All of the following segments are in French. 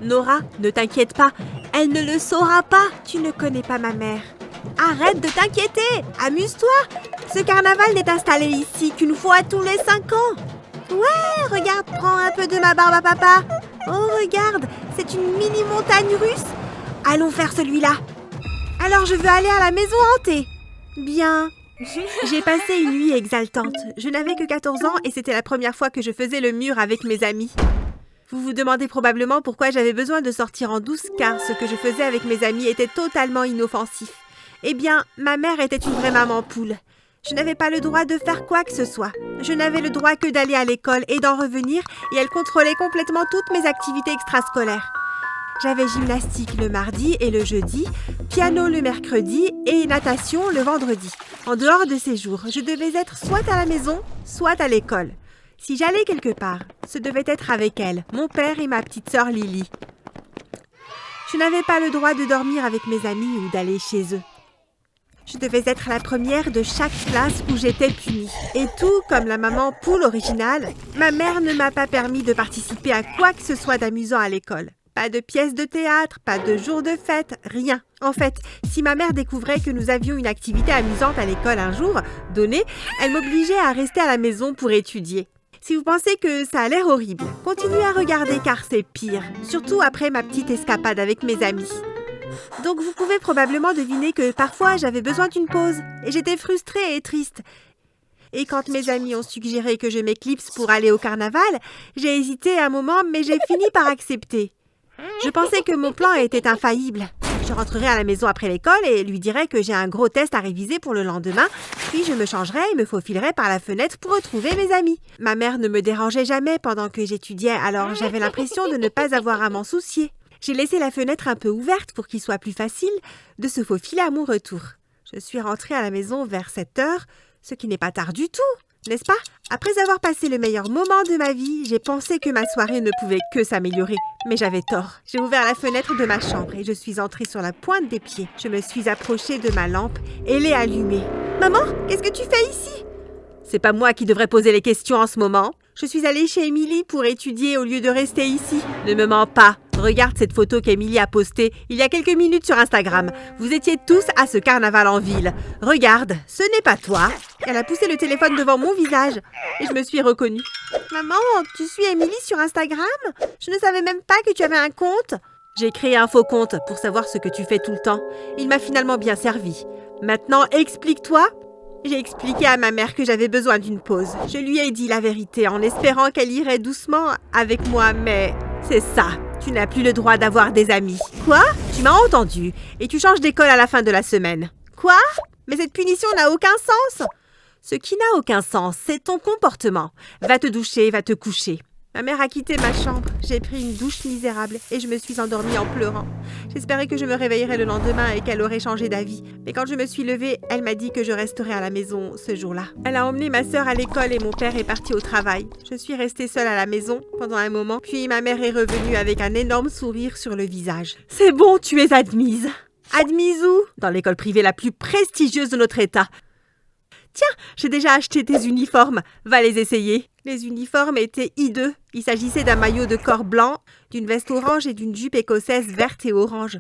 Nora, ne t'inquiète pas, elle ne le saura pas. Tu ne connais pas ma mère. Arrête de t'inquiéter, amuse-toi. Ce carnaval n'est installé ici qu'une fois tous les 5 ans. Ouais, regarde, prends un peu de ma barbe à papa. Oh, regarde, c'est une mini montagne russe. Allons faire celui-là. Alors je veux aller à la maison hantée. Bien. J'ai passé une nuit exaltante. Je n'avais que 14 ans et c'était la première fois que je faisais le mur avec mes amis. Vous vous demandez probablement pourquoi j'avais besoin de sortir en douce, car ce que je faisais avec mes amis était totalement inoffensif. Eh bien, ma mère était une vraie maman poule. Je n'avais pas le droit de faire quoi que ce soit. Je n'avais le droit que d'aller à l'école et d'en revenir, et elle contrôlait complètement toutes mes activités extrascolaires. J'avais gymnastique le mardi et le jeudi, piano le mercredi et natation le vendredi. En dehors de ces jours, je devais être soit à la maison, soit à l'école. Si j'allais quelque part, ce devait être avec elle, mon père et ma petite sœur Lily. Je n'avais pas le droit de dormir avec mes amis ou d'aller chez eux. Je devais être la première de chaque classe où j'étais punie. Et tout comme la maman poule originale, ma mère ne m'a pas permis de participer à quoi que ce soit d'amusant à l'école. Pas de pièces de théâtre, pas de jours de fête, rien. En fait, si ma mère découvrait que nous avions une activité amusante à l'école un jour donné, elle m'obligeait à rester à la maison pour étudier. Si vous pensez que ça a l'air horrible, continuez à regarder car c'est pire, surtout après ma petite escapade avec mes amis. Donc vous pouvez probablement deviner que parfois j'avais besoin d'une pause et j'étais frustrée et triste. Et quand mes amis ont suggéré que je m'éclipse pour aller au carnaval, j'ai hésité un moment mais j'ai fini par accepter. Je pensais que mon plan était infaillible. Je rentrerai à la maison après l'école et lui dirai que j'ai un gros test à réviser pour le lendemain, puis je me changerai et me faufilerai par la fenêtre pour retrouver mes amis. Ma mère ne me dérangeait jamais pendant que j'étudiais, alors j'avais l'impression de ne pas avoir à m'en soucier. J'ai laissé la fenêtre un peu ouverte pour qu'il soit plus facile de se faufiler à mon retour. Je suis rentrée à la maison vers 7 heures, ce qui n'est pas tard du tout, n'est-ce pas? Après avoir passé le meilleur moment de ma vie, j'ai pensé que ma soirée ne pouvait que s'améliorer. Mais j'avais tort. J'ai ouvert la fenêtre de ma chambre et je suis entrée sur la pointe des pieds. Je me suis approchée de ma lampe et l'ai allumée. « Maman, qu'est-ce que tu fais ici ?» C'est pas moi qui devrais poser les questions en ce moment. Je suis allée chez Émilie pour étudier au lieu de rester ici. Ne me mens pas. Regarde cette photo qu'Émilie a postée il y a quelques minutes sur Instagram. Vous étiez tous à ce carnaval en ville. Regarde, ce n'est pas toi. Elle a poussé le téléphone devant mon visage et je me suis reconnue. Maman, tu suis Émilie sur Instagram? Je ne savais même pas que tu avais un compte. J'ai créé un faux compte pour savoir ce que tu fais tout le temps. Il m'a finalement bien servi. Maintenant, explique-toi. J'ai expliqué à ma mère que j'avais besoin d'une pause. Je lui ai dit la vérité en espérant qu'elle irait doucement avec moi, mais c'est ça. Tu n'as plus le droit d'avoir des amis. Quoi? Tu m'as entendu. Et tu changes d'école à la fin de la semaine. Quoi? Mais cette punition n'a aucun sens. Ce qui n'a aucun sens, c'est ton comportement. Va te doucher, va te coucher. Ma mère a quitté ma chambre. J'ai pris une douche misérable et je me suis endormie en pleurant. J'espérais que je me réveillerais le lendemain et qu'elle aurait changé d'avis. Mais quand je me suis levée, elle m'a dit que je resterais à la maison ce jour-là. Elle a emmené ma sœur à l'école et mon père est parti au travail. Je suis restée seule à la maison pendant un moment, puis ma mère est revenue avec un énorme sourire sur le visage. « C'est bon, tu es admise. » Admise où? Dans l'école privée la plus prestigieuse de notre État. Tiens, j'ai déjà acheté tes uniformes. Va les essayer. Les uniformes étaient hideux. Il s'agissait d'un maillot de corps blanc, d'une veste orange et d'une jupe écossaise verte et orange.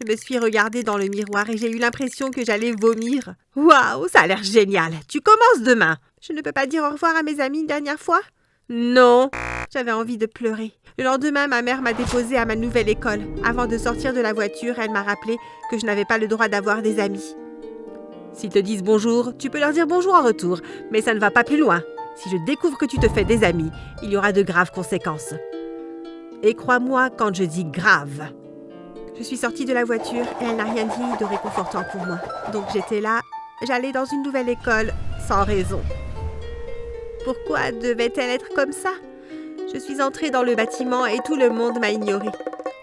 Je me suis regardée dans le miroir et j'ai eu l'impression que j'allais vomir. Waouh, ça a l'air génial. Tu commences demain. Je ne peux pas dire au revoir à mes amis une dernière fois? Non. J'avais envie de pleurer. Le lendemain, ma mère m'a déposée à ma nouvelle école. Avant de sortir de la voiture, elle m'a rappelé que je n'avais pas le droit d'avoir des amis. S'ils te disent bonjour, tu peux leur dire bonjour en retour, mais ça ne va pas plus loin. Si je découvre que tu te fais des amis, il y aura de graves conséquences. Et crois-moi quand je dis grave. Je suis sortie de la voiture et elle n'a rien dit de réconfortant pour moi. Donc j'étais là, j'allais dans une nouvelle école, sans raison. Pourquoi devait-elle être comme ça? Je suis entrée dans le bâtiment et tout le monde m'a ignorée.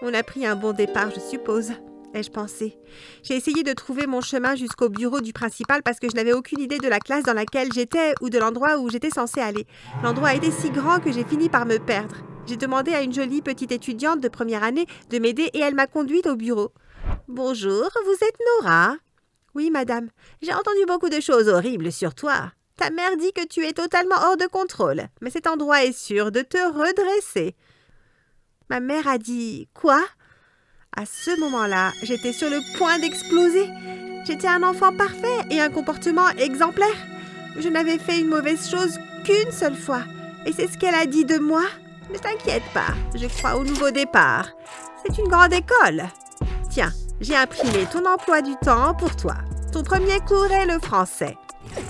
On a pris un bon départ, je suppose. Ai-je pensé. J'ai essayé de trouver mon chemin jusqu'au bureau du principal parce que je n'avais aucune idée de la classe dans laquelle j'étais ou de l'endroit où j'étais censée aller. L'endroit était si grand que j'ai fini par me perdre. J'ai demandé à une jolie petite étudiante de première année de m'aider et elle m'a conduite au bureau. « Bonjour, vous êtes Nora ?»« Oui, madame. J'ai entendu beaucoup de choses horribles sur toi. Ta mère dit que tu es totalement hors de contrôle, mais cet endroit est sûr de te redresser. » Ma mère a dit « Quoi ?» À ce moment-là, j'étais sur le point d'exploser. J'étais un enfant parfait et un comportement exemplaire. Je n'avais fait une mauvaise chose qu'une seule fois. Et c'est ce qu'elle a dit de moi. Ne t'inquiète pas, je crois au nouveau départ. C'est une grande école. Tiens, j'ai imprimé ton emploi du temps pour toi. Ton premier cours est le français.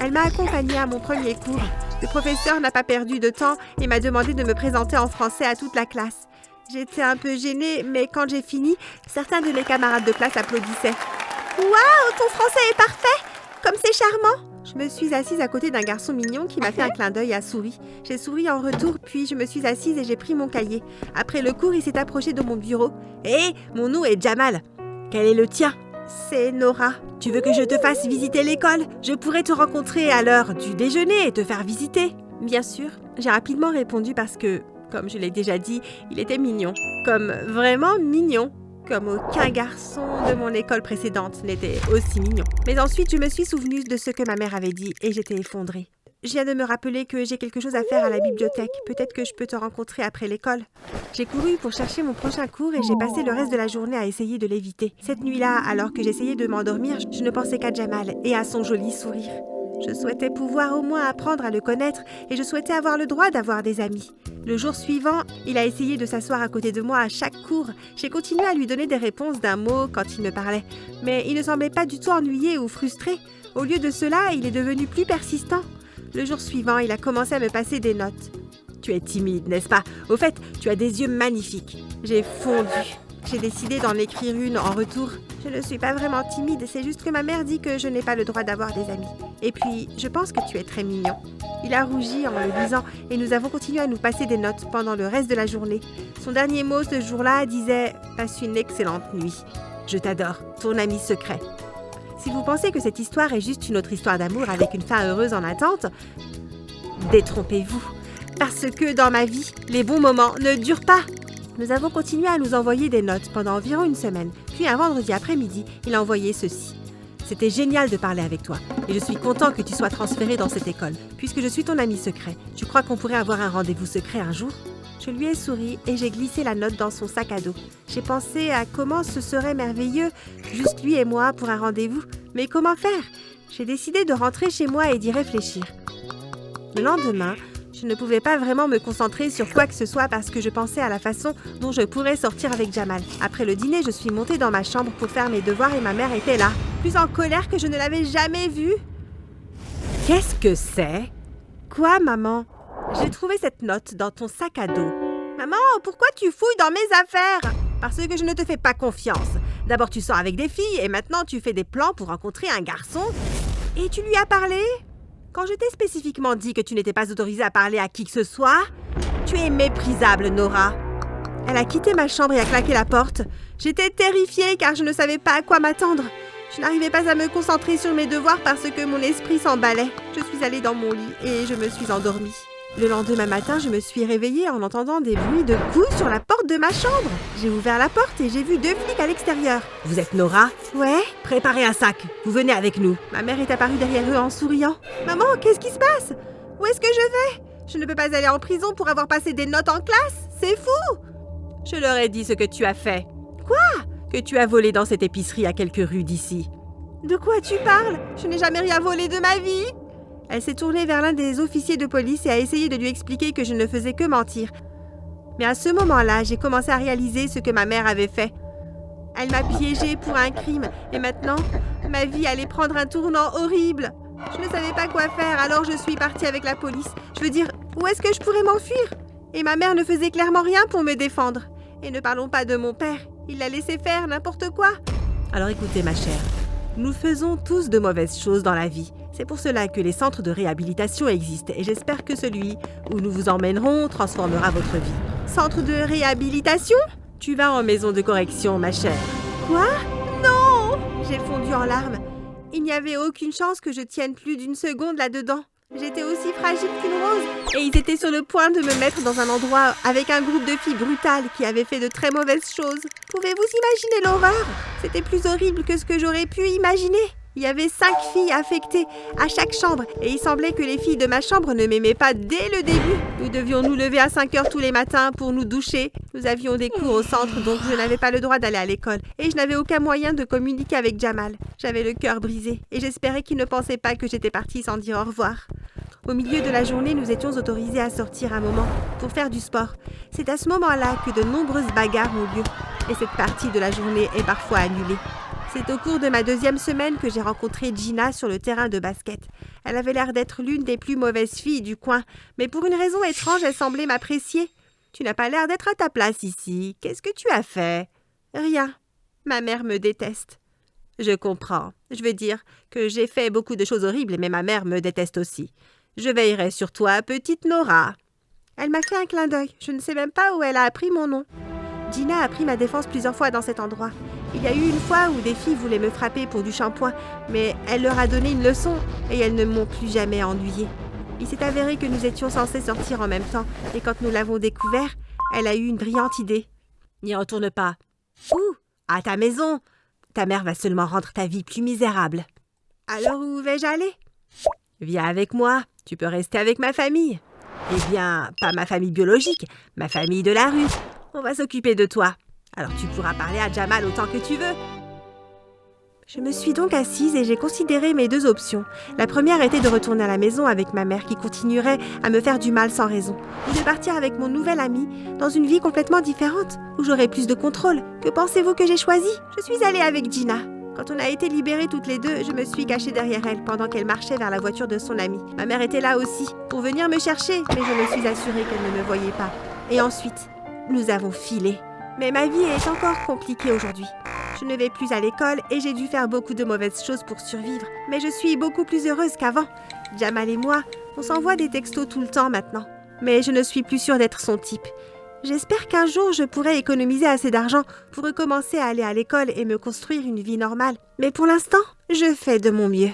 Elle m'a accompagnée à mon premier cours. Le professeur n'a pas perdu de temps et m'a demandé de me présenter en français à toute la classe. J'étais un peu gênée, mais quand j'ai fini, certains de mes camarades de classe applaudissaient. « Waouh, ton français est parfait! Comme c'est charmant !» Je me suis assise à côté d'un garçon mignon qui m'a fait un clin d'œil et a souri. J'ai souri en retour, puis je me suis assise et j'ai pris mon cahier. Après le cours, il s'est approché de mon bureau. « Hé, mon nom est Jamal. Quel est le tien ?» C'est Nora. Tu veux que je te fasse visiter l'école? Je pourrais te rencontrer à l'heure du déjeuner et te faire visiter. Bien sûr, j'ai rapidement répondu parce que, comme je l'ai déjà dit, il était mignon. Comme vraiment mignon. Comme aucun garçon de mon école précédente n'était aussi mignon. Mais ensuite, je me suis souvenue de ce que ma mère avait dit et j'étais effondrée. Je viens de me rappeler que j'ai quelque chose à faire à la bibliothèque. Peut-être que je peux te rencontrer après l'école. J'ai couru pour chercher mon prochain cours et j'ai passé le reste de la journée à essayer de l'éviter. Cette nuit-là, alors que j'essayais de m'endormir, je ne pensais qu'à Jamal et à son joli sourire. Je souhaitais pouvoir au moins apprendre à le connaître et je souhaitais avoir le droit d'avoir des amis. Le jour suivant, il a essayé de s'asseoir à côté de moi à chaque cours. J'ai continué à lui donner des réponses d'un mot quand il me parlait. Mais il ne semblait pas du tout ennuyé ou frustré. Au lieu de cela, il est devenu plus persistant. Le jour suivant, il a commencé à me passer des notes. « Tu es timide, n'est-ce pas? Au fait, tu as des yeux magnifiques. » J'ai fondu. J'ai décidé d'en écrire une en retour. Je ne suis pas vraiment timide, c'est juste que ma mère dit que je n'ai pas le droit d'avoir des amis. Et puis, je pense que tu es très mignon. Il a rougi en le lisant et nous avons continué à nous passer des notes pendant le reste de la journée. Son dernier mot ce jour-là disait « Passe une excellente nuit. Je t'adore, ton ami secret. » Si vous pensez que cette histoire est juste une autre histoire d'amour avec une fin heureuse en attente, détrompez-vous. Parce que dans ma vie, les bons moments ne durent pas. Nous avons continué à nous envoyer des notes pendant environ une semaine. Puis un vendredi après-midi, il a envoyé ceci. C'était génial de parler avec toi. Et je suis content que tu sois transféré dans cette école. Puisque je suis ton ami secret, tu crois qu'on pourrait avoir un rendez-vous secret un jour? Je lui ai souri et j'ai glissé la note dans son sac à dos. J'ai pensé à comment ce serait merveilleux, juste lui et moi pour un rendez-vous. Mais comment faire? J'ai décidé de rentrer chez moi et d'y réfléchir. Le lendemain, je ne pouvais pas vraiment me concentrer sur quoi que ce soit parce que je pensais à la façon dont je pourrais sortir avec Jamal. Après le dîner, je suis montée dans ma chambre pour faire mes devoirs et ma mère était là, plus en colère que je ne l'avais jamais vue. « Qu'est-ce que c'est? »« Quoi, maman? » ?»« J'ai trouvé cette note dans ton sac à dos. »« Maman, pourquoi tu fouilles dans mes affaires? » ?»« Parce que je ne te fais pas confiance. D'abord, tu sors avec des filles et maintenant, tu fais des plans pour rencontrer un garçon. Et tu lui as parlé? Quand je t'ai spécifiquement dit que tu n'étais pas autorisée à parler à qui que ce soit, tu es méprisable, Nora. Elle a quitté ma chambre et a claqué la porte. J'étais terrifiée car je ne savais pas à quoi m'attendre. Je n'arrivais pas à me concentrer sur mes devoirs parce que mon esprit s'emballait. Je suis allée dans mon lit et je me suis endormie. Le lendemain matin, je me suis réveillée en entendant des bruits de coups sur la porte de ma chambre. J'ai ouvert la porte et j'ai vu 2 flics à l'extérieur. « Vous êtes Nora? »« Ouais. »« Préparez un sac. Vous venez avec nous. » Ma mère est apparue derrière eux en souriant. « Maman, qu'est-ce qui se passe? Où est-ce que je vais? Je ne peux pas aller en prison pour avoir passé des notes en classe. C'est fou! » Je leur ai dit ce que tu as fait. « Quoi? » Que tu as volé dans cette épicerie à quelques rues d'ici. « De quoi tu parles? Je n'ai jamais rien volé de ma vie. » Elle s'est tournée vers l'un des officiers de police et a essayé de lui expliquer que je ne faisais que mentir. Mais à ce moment-là, j'ai commencé à réaliser ce que ma mère avait fait. Elle m'a piégée pour un crime et maintenant, ma vie allait prendre un tournant horrible. Je ne savais pas quoi faire, alors je suis partie avec la police. Je veux dire, où est-ce que je pourrais m'enfuir? Et ma mère ne faisait clairement rien pour me défendre. Et ne parlons pas de mon père, il l'a laissé faire n'importe quoi. Alors écoutez ma chère, nous faisons tous de mauvaises choses dans la vie. C'est pour cela que les centres de réhabilitation existent et j'espère que celui où nous vous emmènerons transformera votre vie. Centre de réhabilitation? Tu vas en maison de correction, ma chère. Quoi? Non! J'ai fondu en larmes. Il n'y avait aucune chance que je tienne plus d'1 seconde là-dedans. J'étais aussi fragile qu'une rose et ils étaient sur le point de me mettre dans un endroit avec un groupe de filles brutales qui avaient fait de très mauvaises choses. Pouvez-vous imaginer l'horreur? C'était plus horrible que ce que j'aurais pu imaginer. Il y avait 5 filles affectées à chaque chambre et il semblait que les filles de ma chambre ne m'aimaient pas dès le début. Nous devions nous lever à 5 heures tous les matins pour nous doucher. Nous avions des cours au centre donc je n'avais pas le droit d'aller à l'école et je n'avais aucun moyen de communiquer avec Jamal. J'avais le cœur brisé et j'espérais qu'il ne pensait pas que j'étais partie sans dire au revoir. Au milieu de la journée, nous étions autorisés à sortir un moment pour faire du sport. C'est à ce moment-là que de nombreuses bagarres ont lieu et cette partie de la journée est parfois annulée. C'est au cours de ma 2e semaine que j'ai rencontré Gina sur le terrain de basket. Elle avait l'air d'être l'une des plus mauvaises filles du coin, mais pour une raison étrange, elle semblait m'apprécier. « Tu n'as pas l'air d'être à ta place ici. Qu'est-ce que tu as fait ?»« Rien. Ma mère me déteste. » « Je comprends. Je veux dire que j'ai fait beaucoup de choses horribles, mais ma mère me déteste aussi. Je veillerai sur toi, petite Nora. » Elle m'a fait un clin d'œil. Je ne sais même pas où elle a appris mon nom. Gina a pris ma défense plusieurs fois dans cet endroit. Il y a eu une fois où des filles voulaient me frapper pour du shampoing, mais elle leur a donné une leçon et elles ne m'ont plus jamais ennuyée. Il s'est avéré que nous étions censés sortir en même temps et quand nous l'avons découvert, elle a eu une brillante idée. « N'y retourne pas. »« Où ? À ta maison. Ta mère va seulement rendre ta vie plus misérable. »« Alors où vais-je aller ? » ?»« Viens avec moi. Tu peux rester avec ma famille. »« Eh bien, pas ma famille biologique, ma famille de la rue. On va s'occuper de toi. Alors tu pourras parler à Jamal autant que tu veux. » Je me suis donc assise et j'ai considéré mes 2 options. La première était de retourner à la maison avec ma mère qui continuerait à me faire du mal sans raison, ou de partir avec mon nouvel ami dans une vie complètement différente, où j'aurais plus de contrôle. Que pensez-vous que j'ai choisi ? Je suis allée avec Gina. Quand on a été libérées toutes les deux, je me suis cachée derrière elle pendant qu'elle marchait vers la voiture de son amie. Ma mère était là aussi, pour venir me chercher, mais je me suis assurée qu'elle ne me voyait pas. Et ensuite, nous avons filé. Mais ma vie est encore compliquée aujourd'hui. Je ne vais plus à l'école et j'ai dû faire beaucoup de mauvaises choses pour survivre. Mais je suis beaucoup plus heureuse qu'avant. Jamal et moi, on s'envoie des textos tout le temps maintenant. Mais je ne suis plus sûre d'être son type. J'espère qu'un jour je pourrai économiser assez d'argent pour recommencer à aller à l'école et me construire une vie normale. Mais pour l'instant, je fais de mon mieux.